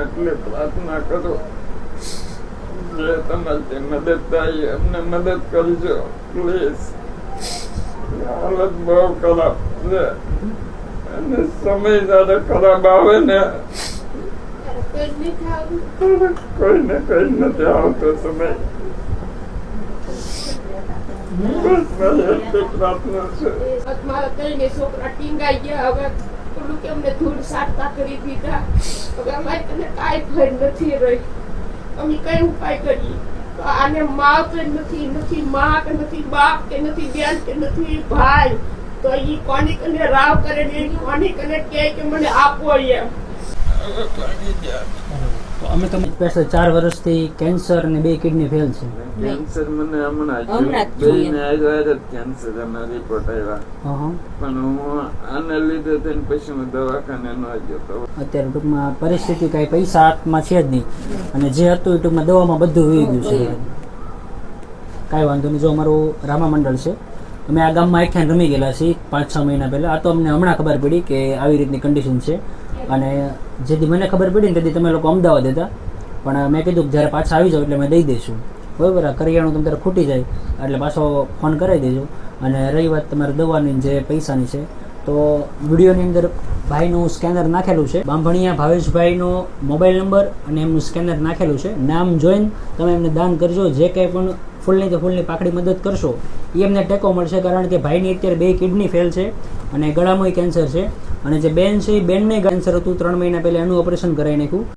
એટલે પ્રાર્થના કરો જે તમારી મદદ થાય અમને મદદ કરજો પ્લીઝ. હાલત બહુ ખરાબ છે અને સમય જયારે ખરાબ આવે ને કોઈને કઈ નથી આવતો સમય. બસ મારી એટલી પ્રાર્થના છે. મારા ત્રણે છોકરા ટીંગાઈ ગયા. હવે થોડું કે અમને ધૂળ સાટતા કરી દીધા. હવે અમારી તને કાંઈ ભય નથી રહી. અમે કઈ ઉપાય કરીએ? આને માં કે નથી માં કે નથી બાપ કે નથી બેન કે નથી ભાઈ, તો ઈ કોની કને રાવ કરે ને કોની કને કે મને આપો એમ. અમે તમને પાછળ 4 વર્ષથી કેન્સર અને 2 કિડની ફેલ છે. કેન્સર મને હમણાં બેને આવ્યા કેન્સર એના રિપોર્ટ આવ્યા, પણ હું આને લીધે થઈને પછી હું દવાખાને ન જતો. અત્યારે ટૂંકમાં પરિસ્થિતિ કઈ પૈસા હાથમાં છે જ નહીં, અને જે હતું એ ટૂંકમાં દવામાં બધું વહી ગયું છે. કાંઈ વાંધો નહીં. જો અમારું રામા મંડળ છે, અમે આ ગામમાં આખ્યાન રમી ગયેલા છીએ 5-6 મહિના પહેલા. આ તો અમને હમણાં ખબર પડી કે આવી રીતની કન્ડિશન છે, અને જેથી મને ખબર પડી ને તેથી તમે લોકો અમદાવાદ હતા, પણ મેં કીધું કે જ્યારે પાછા આવી જાવ એટલે મેં દઈ દઈશું, બરાબર. આ કરિયાણું તમે ત્યારે ખૂટી જાય એટલે પાછો ફોન કરાવી દેજો. અને રહી વાત તમારી દવાની જે પૈસાની છે, તો વિડીયોની અંદર ભાઈનું સ્કેનર નાખેલું છે, બાંભણિયા ભાવેશભાઈનો મોબાઈલ નંબર અને એમનું સ્કેનર નાખેલું છે. નામ જોઈને તમે એમને દાન કરજો. જે કંઈ પણ ફૂલની તો ફૂલની પાકડી મદદ કરશો એ એમને ટેકો મળશે, કારણ કે ભાઈની અત્યારે 2 કિડની ફેલ છે અને ગળામાં કેન્સર છે, અને જે બેન છે એ બેનને કેન્સર હતું. 3 મહિના પહેલાં એનું ઓપરેશન કરાવી નાખ્યું.